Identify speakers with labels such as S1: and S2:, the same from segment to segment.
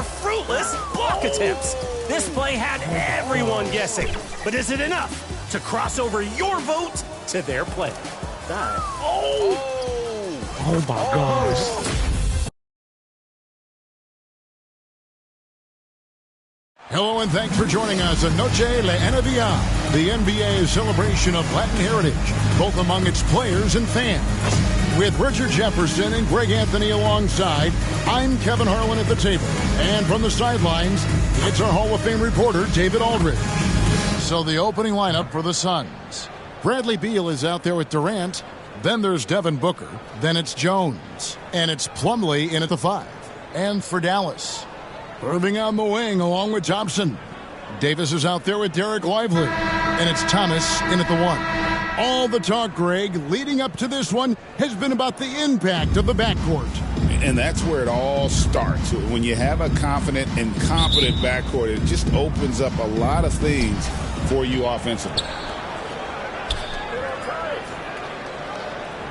S1: fruitless block attempts. This play had everyone guessing. But is it enough to cross over your vote to their play?
S2: Oh my gosh.
S3: Hello and thanks for joining us on Noche Le NBA, the NBA's celebration of Latin heritage, both among its players and fans. With Richard Jefferson and Greg Anthony alongside, I'm Kevin Harlan at the table. And from the sidelines, it's our Hall of Fame reporter, David Aldridge. So the opening lineup for the Suns. Bradley Beal is out there with Durant. Then there's Devin Booker. Then it's Jones. And it's Plumlee in at the 5. And for Dallas, Irving on the wing along with Thompson. Davis is out there with Derek Lively. And it's Thomas in at the 1. All the talk, Greg, leading up to this one has been about the impact of the backcourt.
S4: And that's where it all starts. When you have a confident and competent backcourt, it just opens up a lot of things for you offensively.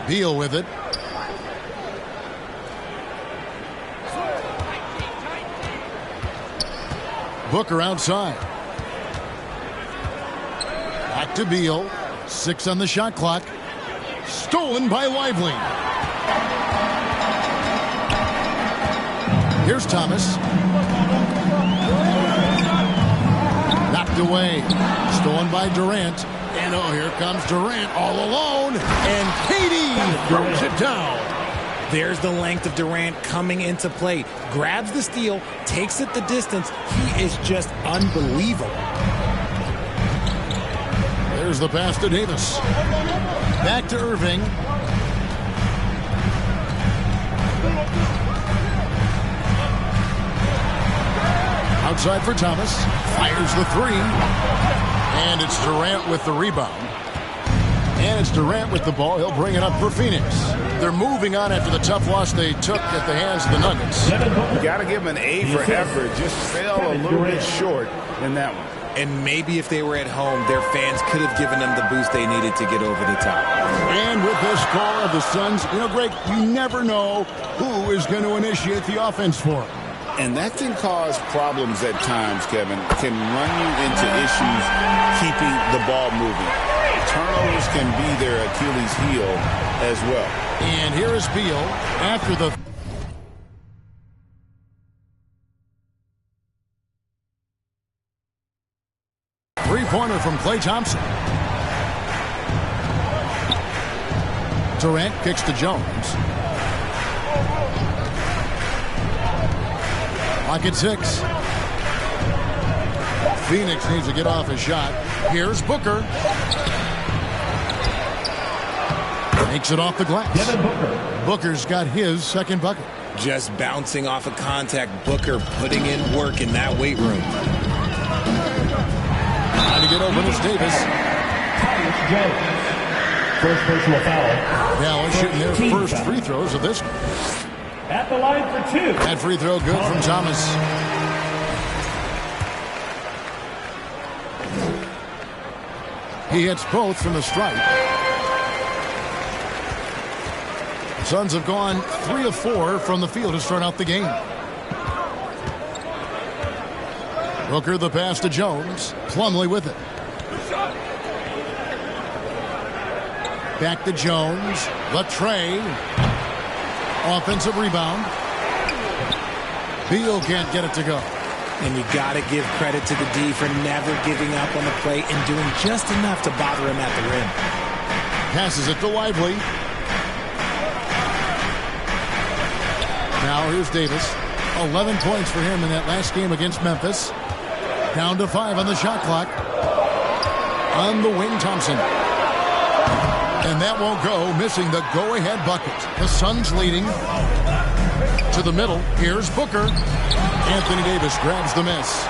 S3: Beal with it. Booker outside. Back to Beal. 6 on the shot clock. Stolen by Lively. Here's Thomas. Knocked away. Stolen by Durant. And oh, here comes Durant all alone. And KD throws it down.
S1: There's the length of Durant coming into play. Grabs the steal, takes it the distance. He is just unbelievable.
S3: There's the pass to Davis. Back to Irving. Outside for Thomas. Fires the 3. And it's Durant with the rebound. And it's Durant with the ball. He'll bring it up for Phoenix. They're moving on after the tough loss they took at the hands of the Nuggets.
S4: You got to give them an A for effort. Just fell a little bit short in that one.
S1: And maybe if they were at home, their fans could have given them the boost they needed to get over the top.
S3: And with this call of the Suns, Greg, you never know who is going to initiate the offense for them.
S4: And that can cause problems at times, Kevin. Can run you into issues keeping the ball moving. Turnovers can be their Achilles heel as well.
S3: And here is Beal after the... three-pointer from Klay Thompson. Durant kicks to Jones. Lock at 6. Phoenix needs to get off his shot. Here's Booker. Makes it off the glass. Booker's got his second bucket.
S1: Just bouncing off of contact. Booker putting in work in that weight room.
S3: Trying to get open is Davis.
S2: First personal foul.
S3: Dallas shooting their first free throws of this.
S2: At the line for 2.
S3: That free throw good from Thomas. He hits both from the stripe. Suns have gone 3 of 4 from the field to start out the game. Booker the pass to Jones. Plumlee with it. Back to Jones. Latrey. Offensive rebound. Beal can't get it to go.
S1: And you got to give credit to the D for never giving up on the play and doing just enough to bother him at the rim.
S3: Passes it to Lively. Now here's Davis. 11 points for him in that last game against Memphis. Down to 5 on the shot clock. On the wing, Thompson. And that won't go, missing the go-ahead bucket. The Suns leading to the middle. Here's Booker. Anthony Davis grabs the miss.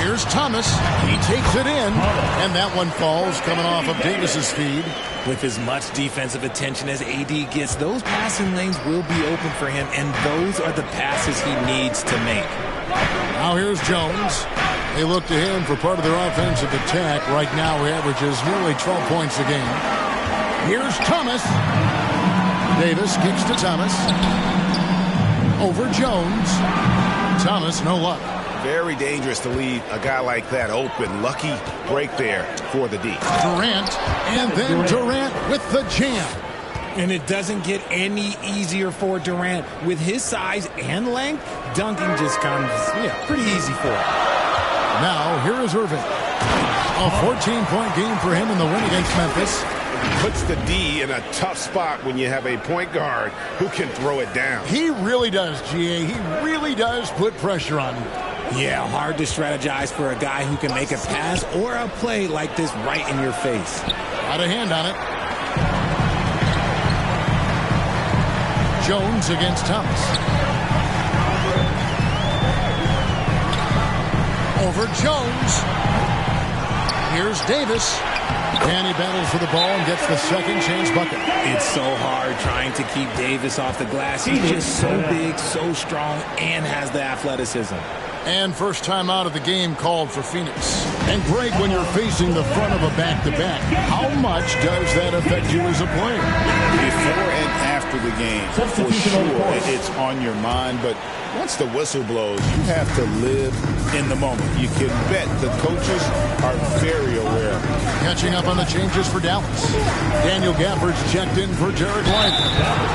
S3: Here's Thomas. He takes it in. And that one falls, coming off of Davis's feed.
S1: With as much defensive attention as AD gets, those passing lanes will be open for him, and those are the passes he needs to make.
S3: Now here's Jones. They look to him for part of their offensive attack. Right now he averages nearly 12 points a game. Here's Thomas. Davis kicks to Thomas. Over Jones. Thomas, no luck.
S4: Very dangerous to leave a guy like that open. Lucky break there for the D.
S3: Durant, and then Durant with the jam.
S5: And it doesn't get any easier for Durant. With his size and length, dunking just comes pretty easy for him.
S3: Now, here is Irving. A 14-point game for him in the win against Memphis.
S4: Puts the D in a tough spot when you have a point guard who can throw it down.
S3: He really does, GA. He really does put pressure on you.
S5: Yeah, hard to strategize for a guy who can make a pass or a play like this right in your face.
S3: Got a hand on it. Jones against Thomas. Over Jones. Here's Davis. And he battles for the ball and gets the second chance bucket.
S5: It's so hard trying to keep Davis off the glass. He's just so big, so strong, and has the athleticism.
S3: And first time out of the game called for Phoenix. And Greg, when you're facing the front of a back-to-back, how much does that affect you as a player?
S4: Before and after the game, for sure, it's on your mind. But once the whistle blows, you have to live in the moment. You can bet the coaches are very aware.
S3: Catching up on the changes for Dallas. Daniel Gafford's checked in for Derek White.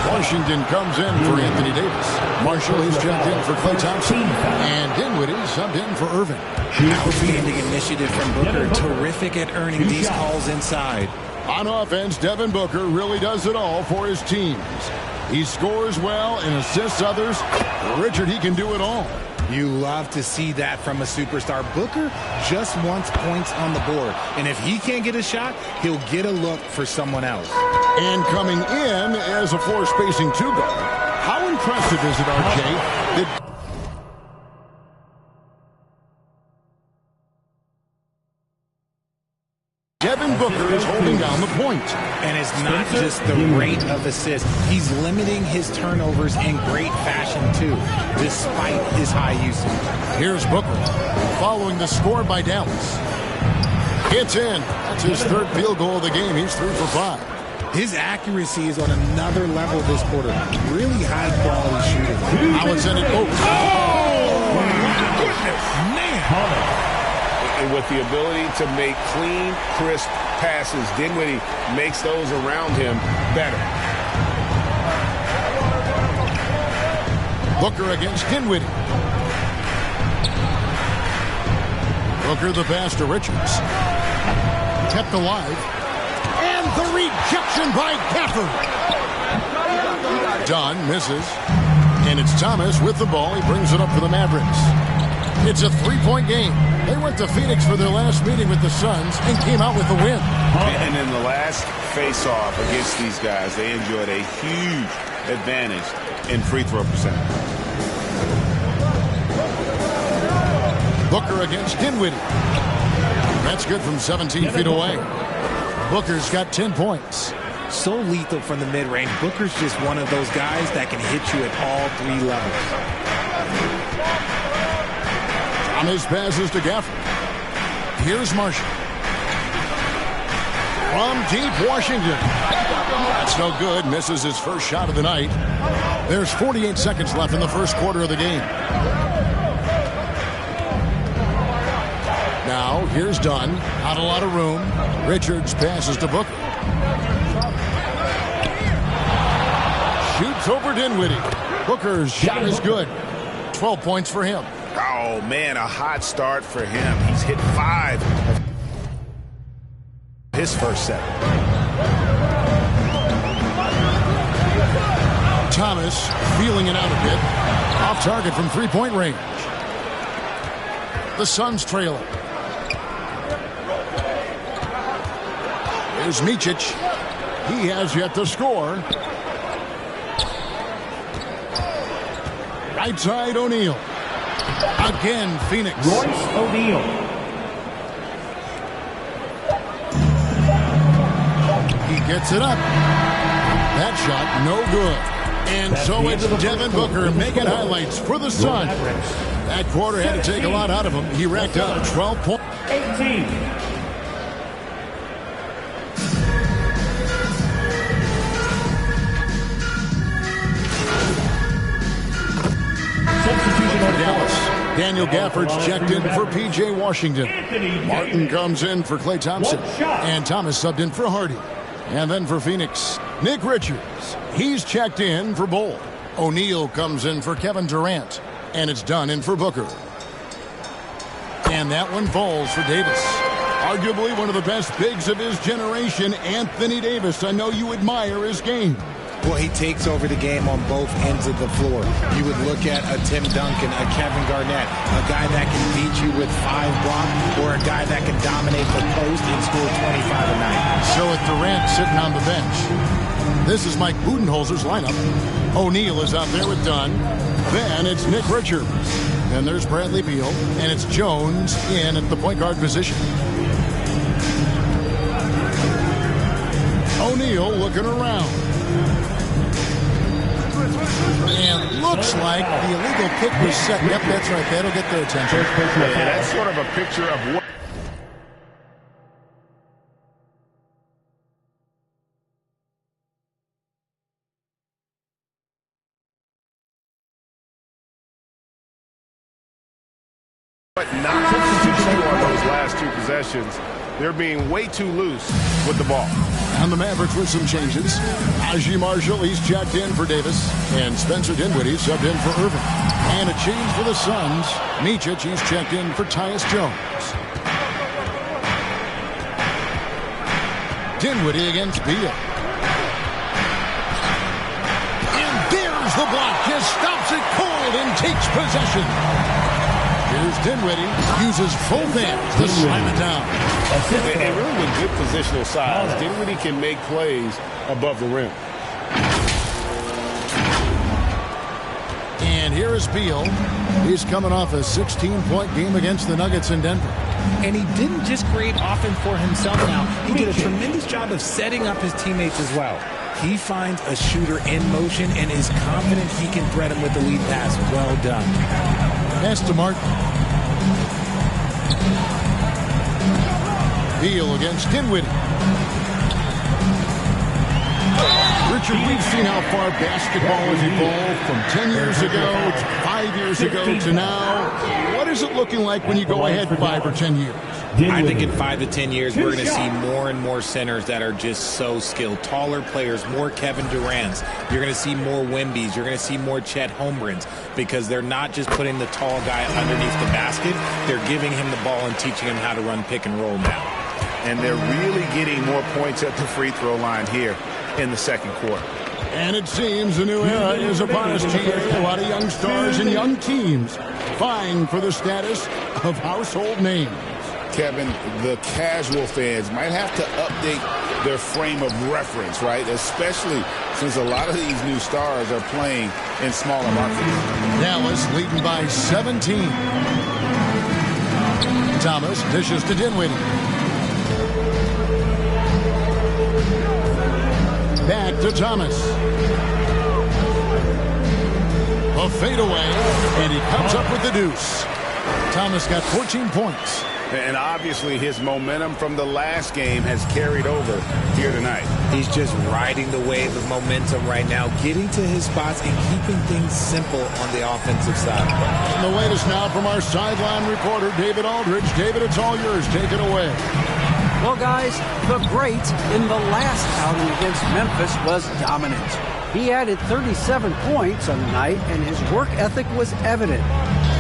S3: Washington comes in for Anthony Davis. Marshall is checked in for Klay Thompson. And Dinwiddie subbed in for Irving.
S5: Outstanding initiative from Booker. Terrific at earning these calls inside.
S3: On offense, Devin Booker really does it all for his teams. He scores well and assists others. Richard, he can do it all.
S5: You love to see that from a superstar. Booker just wants points on the board. And if he can't get a shot, he'll get a look for someone else.
S3: And coming in as a floor-spacing two-guard. How impressive is it, RJ, that Devin Booker is holding down the point.
S5: And it's not just the rate of assists. He's limiting his turnovers in great fashion, too, despite his high usage.
S3: Here's Booker, following the score by Dallas. It's in. That's his third field goal of the game. He's 3 for 5.
S5: His accuracy is on another level this quarter. Really high-quality shooting.
S3: Now it's in it. Oh,
S5: my goodness. Man.
S4: And with the ability to make clean, crisp passes, Dinwiddie makes those around him better.
S3: Booker against Dinwiddie. Booker the pass to Richards. Kept alive. And the rejection by Gafford. Dunn misses. And it's Thomas with the ball. He brings it up for the Mavericks. It's a 3-point game. They went to Phoenix for their last meeting with the Suns and came out with the win.
S4: And in the last face-off against these guys, they enjoyed a huge advantage in free throw percentage.
S3: Booker against Dinwiddie. That's good from 17 feet away. Booker's got 10 points.
S5: So lethal from the mid-range. Booker's just one of those guys that can hit you at all 3 levels.
S3: Thomas passes to Gafford. Here's Marshall. From deep Washington. That's no good. Misses his first shot of the night. There's 48 seconds left in the first quarter of the game. Now, here's Dunn. Not a lot of room. Richards passes to Booker. Shoots over Dinwiddie. Booker's shot is good. 12 points for him.
S4: Oh, man, a hot start for him. He's hit 5 of his first set.
S3: Thomas feeling it out a bit. Off target from 3-point range. The Suns trailing. Here's Micic. He has yet to score. Right side, O'Neal. Again, Phoenix.
S2: Royce O'Neal.
S3: He gets it up. That shot, no good. And so it's Devin Booker making highlights for the Suns. That quarter had to take a lot out of him. He racked up 12 points.
S2: 18.
S3: Daniel Gafford's checked in for P.J. Washington. Martin comes in for Klay Thompson. And Thomas subbed in for Hardy. And then for Phoenix, Nick Richards. He's checked in for Bull. O'Neal comes in for Kevin Durant. And it's done in for Booker. And that one falls for Davis. Arguably one of the best bigs of his generation, Anthony Davis. I know you admire his game.
S5: Well, he takes over the game on both ends of the floor. You would look at a Tim Duncan, a Kevin Garnett, a guy that can beat you with 5 blocks, or a guy that can dominate the post and score 25 a night.
S3: So with Durant sitting on the bench, this is Mike Budenholzer's lineup. O'Neal is out there with Dunn. Then it's Nick Richards. And there's Bradley Beal. And it's Jones in at the point guard position. O'Neal looking around. And looks like the illegal kick was set. Yep, that's right. That'll get their attention.
S4: Yeah, that's sort of a picture of what... But not to score those last 2 possessions. They're being way too loose with the ball.
S3: And the Mavericks with some changes. Najee Marshall, he's checked in for Davis. And Spencer Dinwiddie subbed in for Irving. And a change for the Suns. Micic, he's checked in for Tyus Jones. Dinwiddie against Beal. And there's the block. Just stops it cold and takes possession. Here's Dinwiddie, uses both hands to slam it down.
S4: And really with good positional size, Dinwiddie can make plays above the rim.
S3: And here is Beal. He's coming off a 16-point game against the Nuggets in Denver.
S5: And he didn't just create offense for himself now. He did a tremendous job of setting up his teammates as well. He finds a shooter in motion and is confident he can thread him with the lead pass. Well done.
S3: Pass to Martin. Beal against Dinwiddie. Richard, we've seen how far basketball has evolved from 10 years ago to 5 years ago to now. What is it looking like when you go ahead 5 or 10 years?
S5: I think in 5 to 10 years, we're going to see more and more centers that are just so skilled. Taller players, more Kevin Durant's. You're going to see more Wembys. You're going to see more Chet Holmgrens because they're not just putting the tall guy underneath the basket. They're giving him the ball and teaching him how to run pick and roll now.
S4: And they're really getting more points at the free throw line here in the second quarter.
S3: And it seems a new era is upon us, GA. A lot of young stars and young teams vying for the status of household names.
S4: Kevin, the casual fans might have to update their frame of reference, right? Especially since a lot of these new stars are playing in smaller markets.
S3: Dallas leading by 17. Thomas dishes to Dinwiddie. Back to Thomas. A fadeaway, and he comes up with the deuce. Thomas got 14 points.
S4: And obviously his momentum from the last game has carried over here tonight.
S5: He's just riding the wave of momentum right now, getting to his spots and keeping things simple on the offensive side.
S3: And the latest now from our sideline reporter, David Aldridge. David, it's all yours. Take it away.
S6: Well, guys, the great in the last outing against Memphis was dominant. He added 37 points on the night, and his work ethic was evident,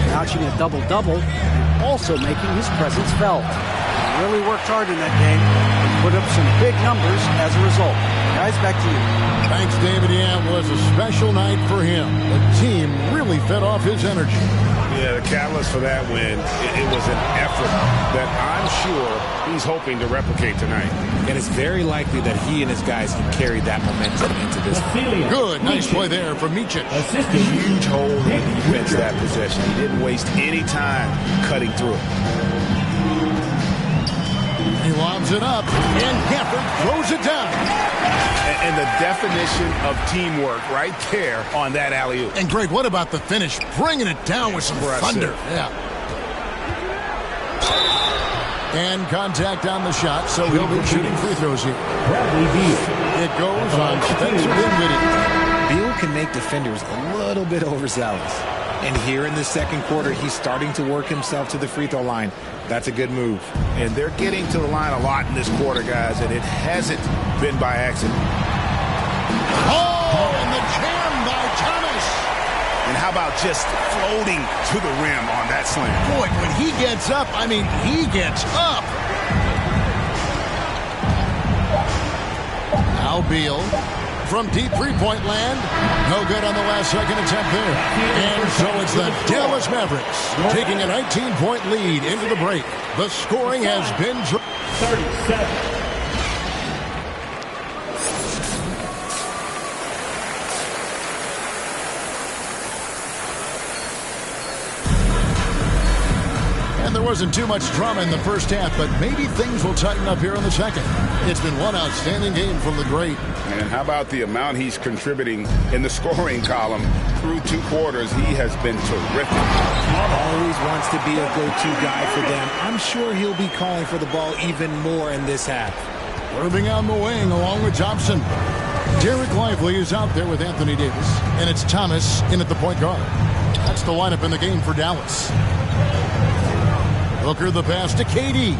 S6: notching a double-double and also making his presence felt. He really worked hard in that game and put up some big numbers as a result. Guys, back to you.
S3: Thanks, David. Yeah, it was a special night for him. The team really fed off his energy.
S4: Yeah, the catalyst for that win, it was an effort that I'm sure he's hoping to replicate tonight.
S5: And it's very likely that he and his guys can carry that momentum into this one.
S3: Good. Nice play there from Micic.
S4: Huge hole in the defense that possession. He didn't waste any time cutting through it.
S3: He lobs it up, and Gafford throws it down.
S4: And the definition of teamwork right there on that alley-oop.
S3: And Greg, what about the finish? Bringing it down with some thunder. Yeah. And contact on the shot, so he'll be shooting free throws here. It goes on Spencer Dinwiddie.
S5: Beal can make defenders a little bit overzealous. And here in the second quarter, he's starting to work himself to the free throw line. That's a good move.
S4: And they're getting to the line a lot in this quarter, guys, and it hasn't been by accident.
S3: Oh, and the jam by Thomas.
S4: And how about just floating to the rim on that slam?
S3: Boy, when he gets up, I mean, he gets up. Now Beal from deep three-point land. No good on the last second attempt there. And so it's the Dallas Mavericks taking a 19-point lead into the break. The scoring has been
S2: 37.
S3: There wasn't too much drama in the first half, but maybe things will tighten up here in the second. It's been one outstanding game from the great.
S4: And how about the amount he's contributing in the scoring column through 2 quarters? He has been terrific.
S5: Always wants to be a go-to guy for them. I'm sure he'll be calling for the ball even more in this half.
S3: Irving on the wing along with Johnson. Derek Lively is out there with Anthony Davis, and it's Thomas in at the point guard. That's the lineup in the game for Dallas. Booker the pass to KD.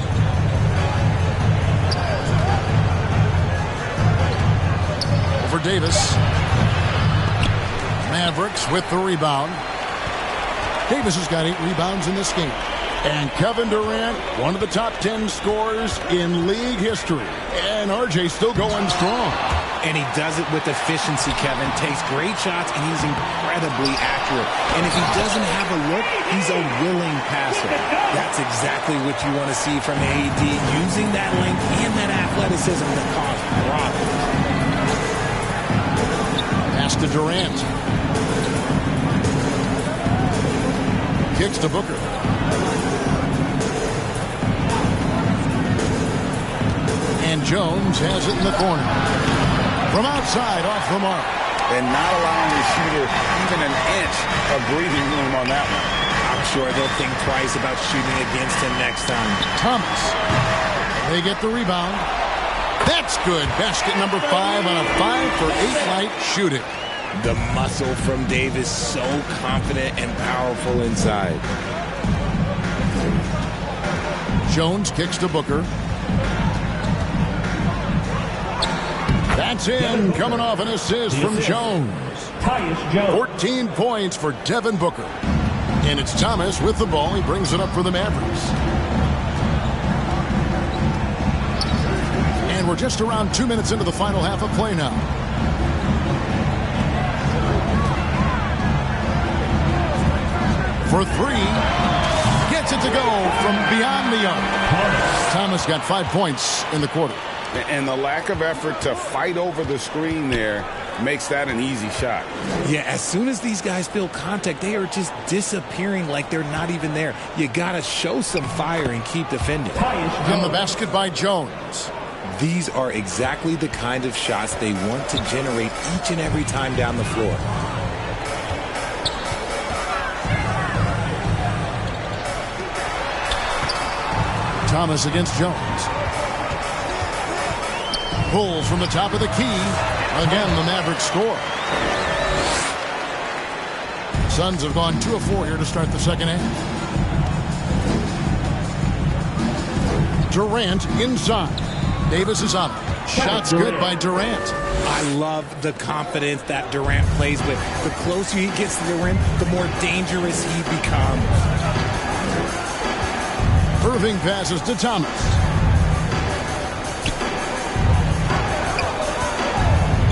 S3: For Davis. Mavericks with the rebound. Davis has got 8 rebounds in this game. And Kevin Durant, one of the top 10 scorers in league history. And RJ still going strong.
S5: And he does it with efficiency, Kevin. Takes great shots, and he's incredibly accurate. And if he doesn't have a look, he's a willing passer. That's exactly what you want to see from AD, using that length and that athleticism to cause problems.
S3: Pass to Durant. Kicks to Booker. And Jones has it in the corner. From outside, off the mark.
S4: And not allowing the shooter even an inch of breathing room on that one.
S5: I'm sure they'll think twice about shooting against him next time.
S3: Thomas. They get the rebound. That's good. Basket number 5 on a 5-for-8 night shooting.
S5: The muscle from Davis, so confident and powerful inside.
S3: Jones kicks to Booker. That's in, coming off an assist from Jones. 14 points for Devin Booker. And it's Thomas with the ball. He brings it up for the Mavericks. And we're just around 2 minutes into the final half of play now. For 3. Gets it to go from beyond the arc. Thomas got 5 points in the quarter.
S4: And the lack of effort to fight over the screen there makes that an easy shot.
S5: Yeah, as soon as these guys feel contact, they are just disappearing like they're not even there. You got to show some fire and keep defending.
S3: And the basket by Jones.
S5: These are exactly the kind of shots they want to generate each and every time down the floor.
S3: Thomas against Jones. Pulls from the top of the key. Again, the Mavericks score. Suns have gone 2 of 4 here to start the second half. Durant inside. Davis is up. Shots good by Durant.
S5: I love the confidence that Durant plays with. The closer he gets to the rim, the more dangerous he becomes.
S3: Irving passes to Thomas.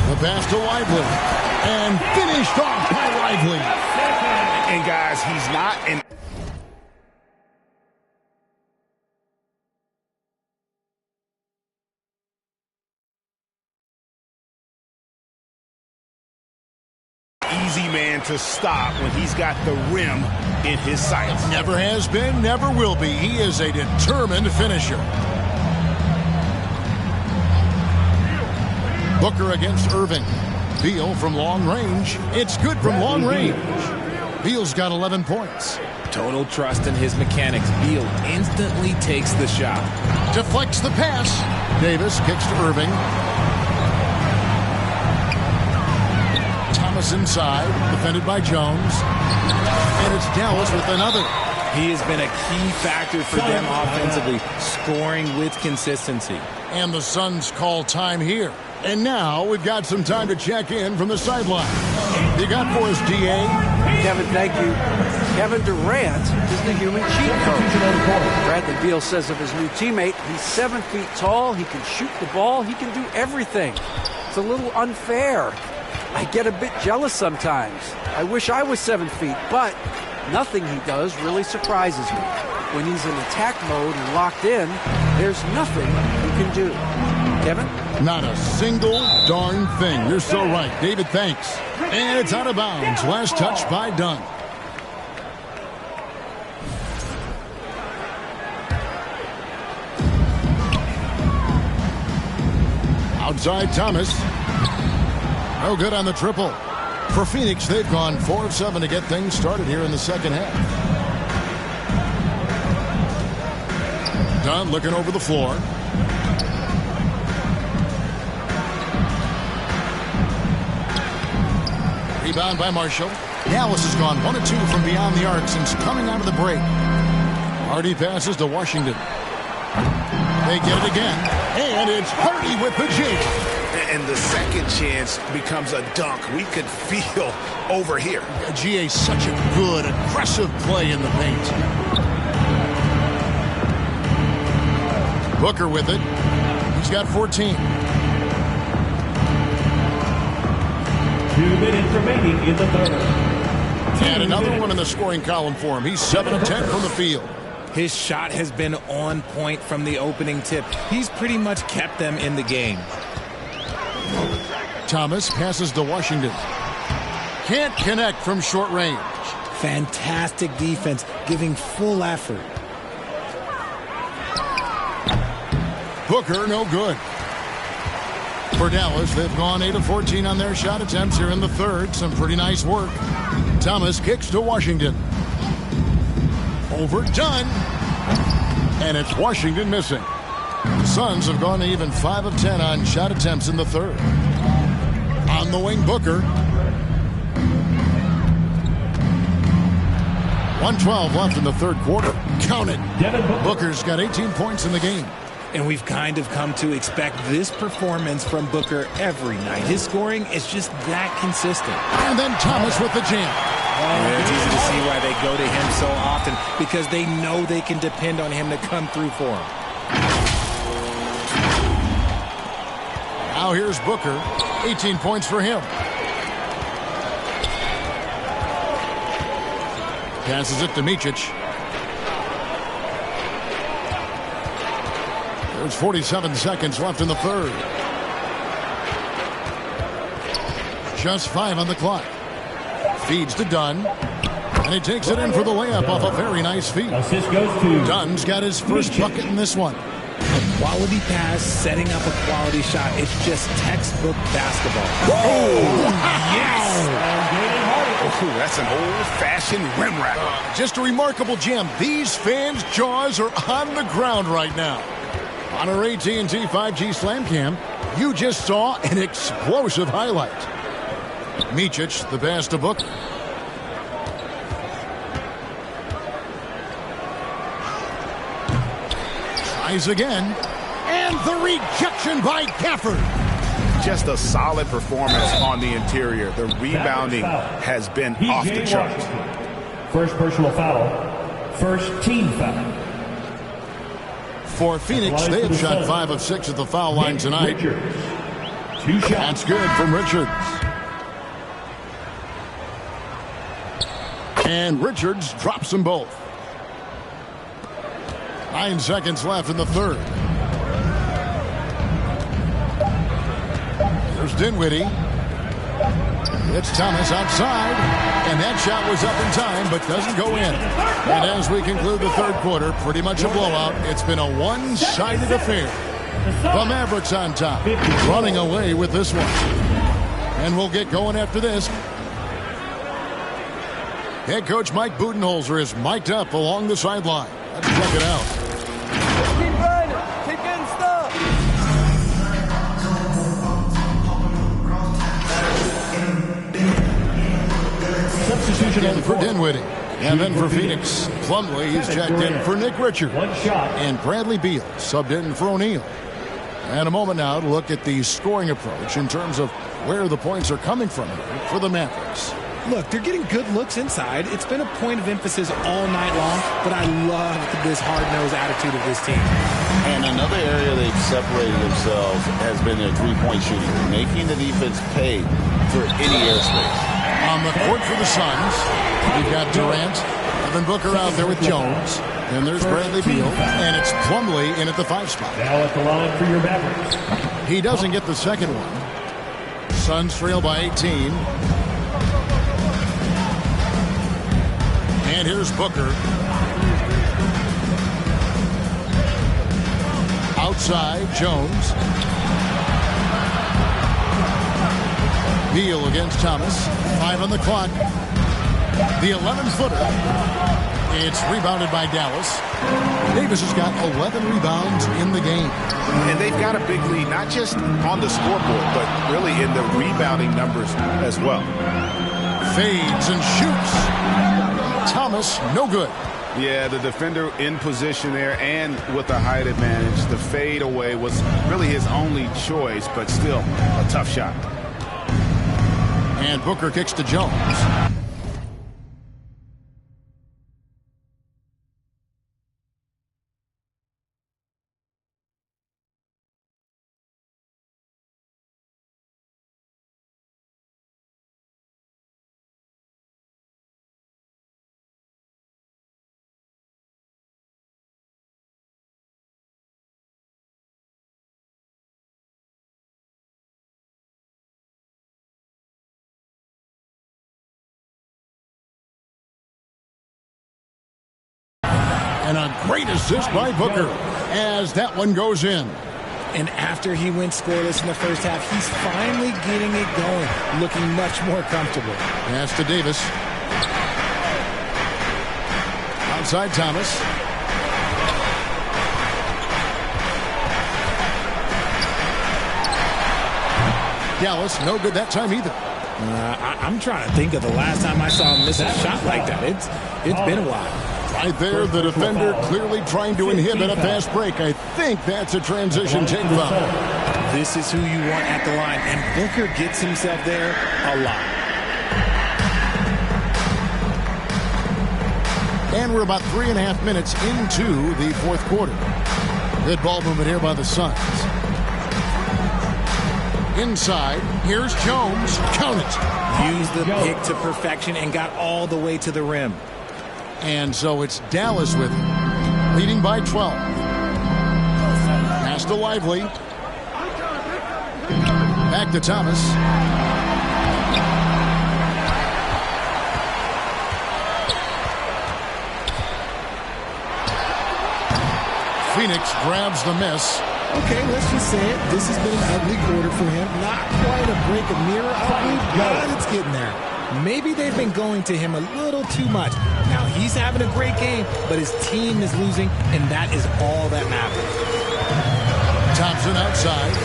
S3: The pass to Lively. And finished off by Lively.
S4: And guys, he's not an easy man to stop when he's got the rim in his sights.
S3: Never has been, never will be. He is a determined finisher. Booker against Irving. Beal from long range. It's good from long range. Beal's got 11 points.
S5: Total trust in his mechanics. Beal instantly takes the shot.
S3: Deflects the pass. Davis kicks to Irving. Thomas inside, defended by Jones. And Dallas with another.
S5: He has been a key factor for them offensively, scoring with consistency.
S3: And the Suns call time here. And now we've got some time to check in from the sideline. You got for us, DA?
S6: Kevin, thank you. Kevin Durant is the human cheat code. Bradley Beal says of his new teammate, he's 7 feet tall, he can shoot the ball, he can do everything. It's a little unfair. I get a bit jealous sometimes. I wish I was 7 feet, but nothing he does really surprises me. When he's in attack mode and locked in, there's nothing he can do. Kevin?
S3: Not a single darn thing. You're so right. David, thanks. And it's out of bounds. Last touch by Dunn. Outside Thomas. No good on the triple. For Phoenix, they've gone 4 of 7 to get things started here in the second half. Dunn looking over the floor. Rebound by Marshall. Dallas has gone 1 of 2 from beyond the arc since coming out of the break. Hardy passes to Washington. They get it again. And it's Hardy with the jig.
S4: And the second chance becomes a dunk. We could feel over here.
S3: GA, such a good, aggressive play in the paint. Booker with it. He's got 14.
S2: 2 minutes remaining in the third.
S3: And another one in the scoring column for him. He's 7 of 10 from the field.
S5: His shot has been on point from the opening tip. He's pretty much kept them in the game.
S3: Thomas passes to Washington. Can't connect from short range.
S5: Fantastic defense, giving full effort.
S3: Booker, no good. For Dallas, they've gone 8 of 14 on their shot attempts here in the third. Some pretty nice work. Thomas kicks to Washington. Overdone. And it's Washington missing. The Suns have gone even 5 of 10 on shot attempts in the third. On the wing, Booker. 1:12 left in the third quarter. Count it. Booker's got 18 points in the game.
S5: And we've kind of come to expect this performance from Booker every night. His scoring is just that consistent.
S3: And then Thomas with the jam.
S5: And it's easy to see why they go to him so often, because they know they can depend on him to come through for them.
S3: Now here's Booker. 18 points for him. Passes it to Micic. There's 47 seconds left in the third. Just 5 on the clock. Feeds to Dunn. And he takes it in for the layup off a very nice feed.
S2: Assist goes to
S3: Dunn's got his first bucket in this one.
S5: A quality pass, setting up a quality shot. It's just textbook basketball.
S3: Oh,
S5: yes!
S4: Oh, that's an old-fashioned rim wrap.
S3: Just a remarkable jam. These fans' jaws are on the ground right now. On our AT&T 5G Slam Cam, you just saw an explosive highlight. Micic, the pass to Booker. Tries again. And the rejection by Gafford.
S4: Just a solid performance on the interior. The rebounding has been off the charts.
S2: First personal foul. First team foul.
S3: For Phoenix, they have shot 5 of 6 at the foul line tonight.
S2: 2 shots.
S3: That's good from Richards. And Richards drops them both. 9 seconds left in the third. There's Dinwiddie. It's Thomas outside. And that shot was up in time, but doesn't go in. And as we conclude the third quarter, pretty much a blowout. It's been a one-sided affair. The Mavericks on top, running away with this one. And we'll get going after this. Head coach Mike Budenholzer is mic'd up along the sideline. Let's check it out.
S7: Keep running. Keep getting stuck.
S2: Substitution
S3: In for Dinwiddie. And then for Phoenix, Plumlee is checked in for Nick Richards.
S2: One shot.
S3: And Bradley Beal subbed in for O'Neal. And a moment now to look at the scoring approach in terms of where the points are coming from for the Mavericks.
S5: Look, they're getting good looks inside. It's been a point of emphasis all night long, but I love this hard-nosed attitude of this team.
S8: And another area they've separated themselves has been their three-point shooting, making the defense pay for any airspace.
S3: On the court for the Suns, we've got Durant, Devin Booker out there with Jones. And there's Bradley Beal, and it's Plumlee in at the 5 spot.
S2: Now at the line for your Mavericks.
S3: He doesn't get the second one. Suns trail by 18. And here's Booker. Outside, Jones. Beal against Thomas. 5 on the clock. The 11-footer. It's rebounded by Dallas. Davis has got 11 rebounds in the game.
S4: And they've got a big lead, not just on the scoreboard, but really in the rebounding numbers as well.
S3: Fades and shoots. Thomas, no good.
S4: Yeah, the defender in position there and with the height advantage. The fade away was really his only choice, but still a tough shot.
S3: And Booker kicks to Jones. And a great assist by Booker as that one goes in.
S5: And after he went scoreless in the first half, he's finally getting it going, looking much more comfortable.
S3: Pass to Davis. Outside Thomas. Dallas, no good that time either.
S5: I'm trying to think of the last time I saw him miss a shot like that. It's been a while.
S3: Right there, the defender clearly trying to inhibit a fast break. I think that's a transition take foul.
S5: This is who you want at the line, and Booker gets himself there a lot.
S3: And we're about 3.5 minutes into the fourth quarter. Good ball movement here by the Suns. Inside, here's Jones. Count it.
S5: Used the pick to perfection and got all the way to the rim.
S3: And so it's Dallas with him, leading by 12. Pass to Lively. Back to Thomas. Phoenix grabs the miss.
S5: Okay, let's just say it. This has been an ugly quarter for him. Not quite a break of mirror ugly, but it's getting there. Maybe they've been going to him a little too much. Now he's having a great game, but his team is losing, and that is all that matters.
S3: Thompson outside.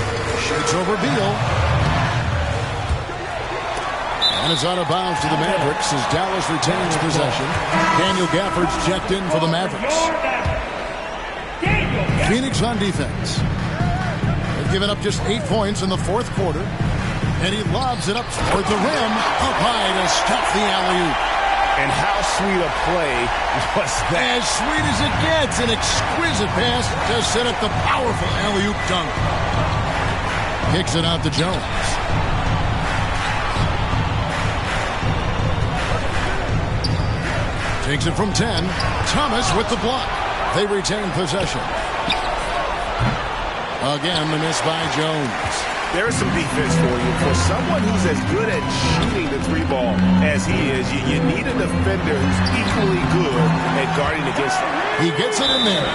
S3: Shoots over Beal. And it's out of bounds to the Mavericks as Dallas retains possession. Daniel Gafford's checked in for the Mavericks. Phoenix on defense. They've given up just 8 points in the fourth quarter. And he lobs it up toward the rim, up high to stop the alley-oop.
S4: And how sweet a play was that?
S3: As sweet as it gets, an exquisite pass to set up the powerful alley-oop dunk. Kicks it out to Jones. Takes it from 10. Thomas with the block. They retain possession. Again, the miss by Jones.
S4: There is some defense for you. For someone who's as good at shooting the 3-ball as he is, you need a defender who's equally good at guarding against him.
S3: He gets it in there.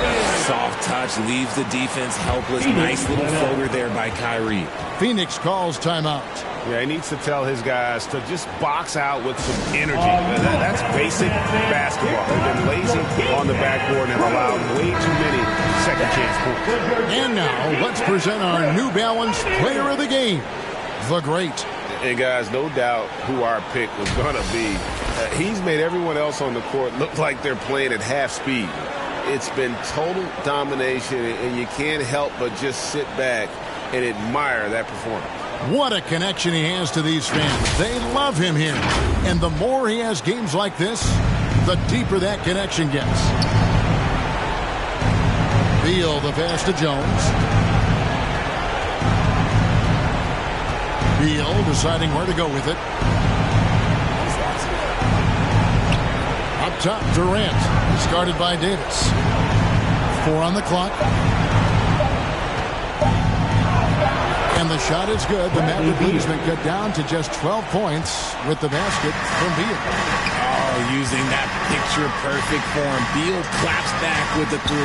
S5: Soft touch leaves the defense helpless. Nice little floater there by Kyrie.
S3: Phoenix calls timeout.
S4: Yeah, he needs to tell his guys to just box out with some energy. That's basic basketball. They've been lazy on the backboard and have allowed way too many second chance points.
S3: And now let's present our New Balance Player of the Game, the Great.
S4: And guys, no doubt who our pick was going to be
S9: He's made everyone else on the court look like they're playing at half speed. It's been total domination, and you can't help but just sit back and admire that performance.
S3: What a connection he has to these fans. They love him here. And the more he has games like this, the deeper that connection gets. Beal, the pass to Jones. Beal deciding where to go with it. Up top, Durant. Discarded by Davis. 4 on the clock. And the shot is good. The Maverick Leadsman got down to just 12 points with the basket from Beal.
S5: Oh, using that picture-perfect form. Beal claps back with the 3.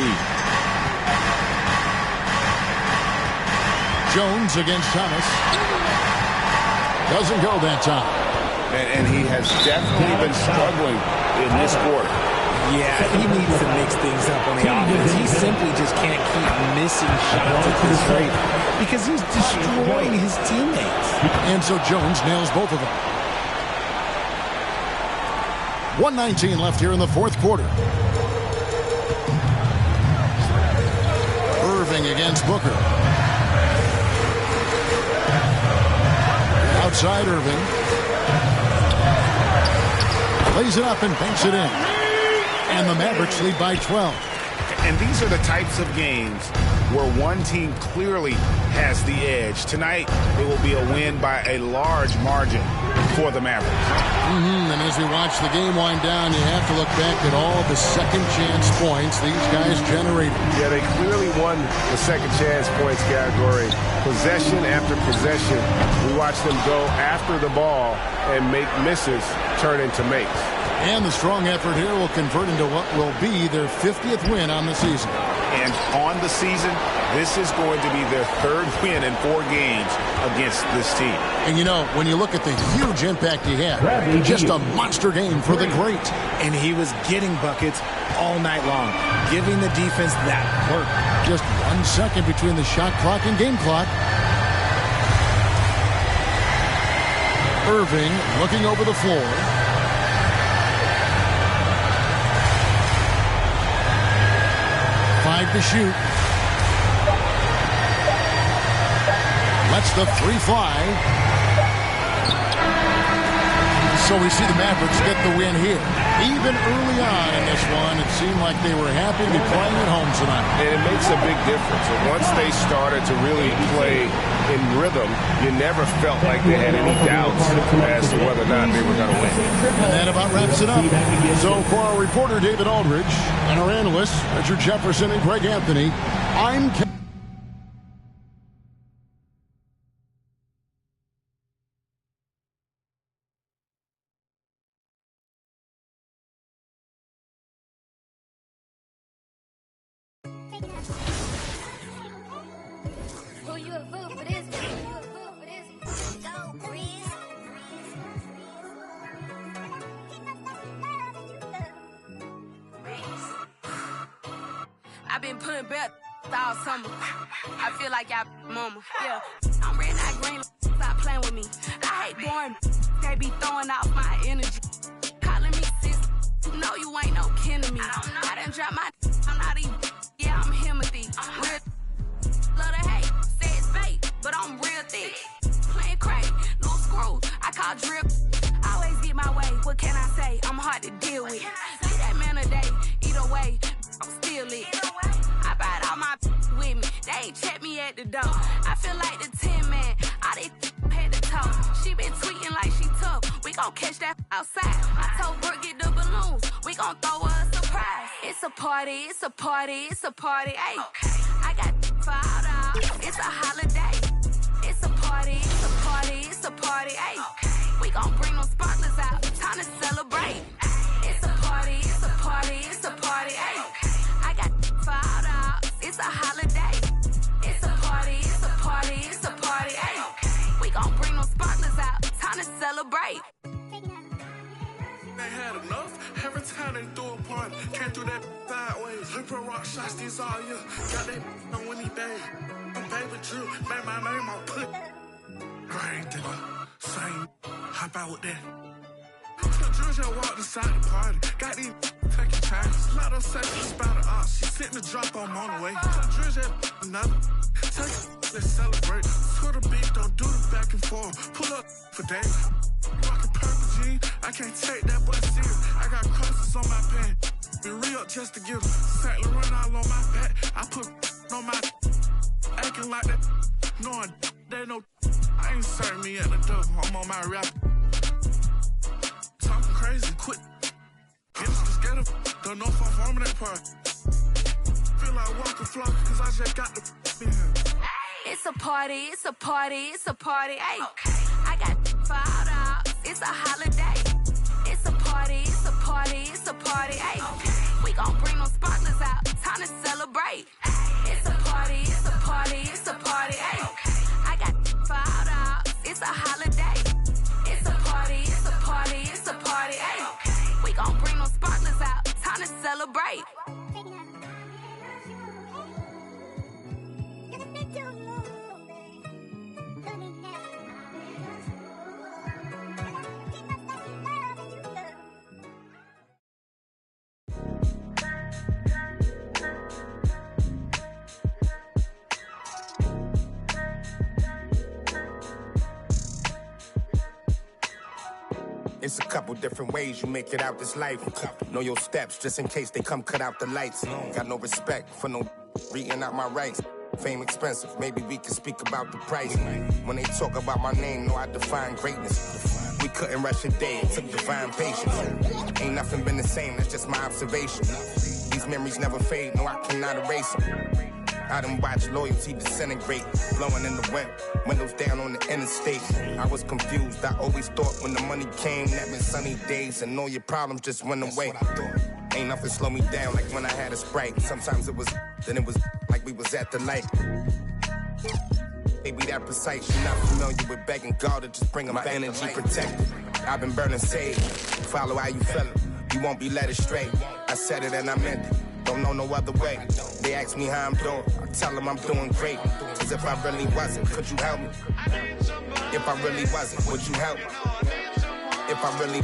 S3: Jones against Thomas. Doesn't go that time.
S4: And he has definitely been struggling in this quarter.
S5: Yeah, he needs to mix things up on the offense. He simply just can't keep missing shots at this rate because he's destroying his teammates.
S3: And so Jones nails both of them. 1:19 left here in the fourth quarter. Irving against Booker. Outside Irving. Lays it up and banks it in. And the Mavericks lead by 12.
S4: And these are the types of games where one team clearly has the edge. Tonight, it will be a win by a large margin for the Mavericks.
S3: And as we watch the game wind down, you have to look back at all the second chance points these guys generated.
S9: Yeah, they clearly won the second chance points category. Possession after possession, we watch them go after the ball and make misses turn into makes.
S3: And the strong effort here will convert into what will be their 50th win on the season.
S4: And on the season, this is going to be their 3rd win in 4 games against this team.
S3: And you know, when you look at the huge impact he had, just a monster game for the great.
S5: And he was getting buckets all night long, giving the defense that work.
S3: Just 1 second between the shot clock and game clock. Irving looking over the floor. 5 to shoot. Lets the 3 fly. So we see the Mavericks get the win here. Even early on in this one, it seemed like they were happy to be playing at home tonight.
S9: And it makes a big difference. And once they started to really play in rhythm, you never felt like they had any doubts as to whether or not they were going to win.
S3: And that about wraps it up. So for our reporter, David Aldridge, and our analysts, Richard Jefferson and Greg Anthony, I'm Kevin.
S10: I've been putting back all summer. I feel like y'all mama. Yeah, I'm red, not green. Stop playing with me. I hate boring. They be throwing off my energy. Calling me sis. You know you ain't no kin to me. I done dropped my. I'm not even. Yeah, I'm Timothy. Real. Love to hate. Say it's fake, but I'm real thick. Playing crazy. Little screws. I call drip. Always get my way. What can I say? I'm hard to deal with. Leave that man a day. Either way, I'm still lit. I brought all my with me. They ain't check me at the door. I feel like the 10 man. All they had to talk. She been tweeting like she tough. We gon' catch that outside. I told Brooke get the balloons. We gon' throw her a surprise. It's a party. It's a party. It's a party. Ayy. I got for all the. It's a holiday. It's a party. It's a party. It's a party. Ayy. We gon' bring them sparklers out. Time to celebrate. It's a party. It's a party. It's a party. Ayy. I got for all the. It's a holiday. It's a party. It's a party. It's a party. Ayy. We gon' bring them sparklers out. Time to celebrate.
S11: They had enough. Every time they threw a party, can't do that sideways. Hyper rock shots this all year. Got that on Winnie Day. Baby Drew, made my name on put. Great, same. Hop out with that. Jules just walked inside the party. Got these taking chances. Let her say she's about to off. She sitting to drop on the way. Jules just another. Take it, let's celebrate. Twitter beef, don't do the back and forth. Pull up for days. Rockin' purple jeans, I can't take that boy serious. I got crosses on my pants. Be real just to get them. Saint Laurent all on my back. I put on my acting like that. Knowing they know I ain't serving me at the door. I'm on my rap. Talking crazy, quit. Get scared of. Don't know if I'm forming that part. Feel like walking flock, cause I just got the in here.
S10: It's a party, it's a party, it's a party, ayy. I got $5, it's a holiday. It's a party, it's a party, it's a party, ayy. We gon' bring them sparklers out, time to celebrate. It's a party, it's a party, it's a party, ayy. I got $5, it's a holiday. It's a party, it's a party, it's a party, ayy. We gon' bring them sparklers out, time to celebrate.
S12: It's a couple different ways you make it out this life. Know your steps just in case they come cut out the lights. Got no respect for no reading out my rights. Fame expensive, maybe we can speak about the price. When they talk about my name, know I define greatness. We couldn't rush a day, it took divine patience. Ain't nothing been the same, that's just my observation. These memories never fade, no I cannot erase them. I done watched loyalty disintegrate, blowing in the wind, windows down on the interstate. I was confused, I always thought when the money came, that meant sunny days and all your problems just went away. Ain't nothing slow me down like when I had a Sprite. Sometimes it was, then it was like we was at the light. Maybe that precise, you're not familiar with begging God to just bring my energy protected. I've been burning sage, follow how you feelin', you won't be led astray. I said it and I meant it. Don't know no other way. They ask me how I'm doing, I tell them I'm doing great. Cause if I really wasn't, could you help me? If I really wasn't, would you help me? If I really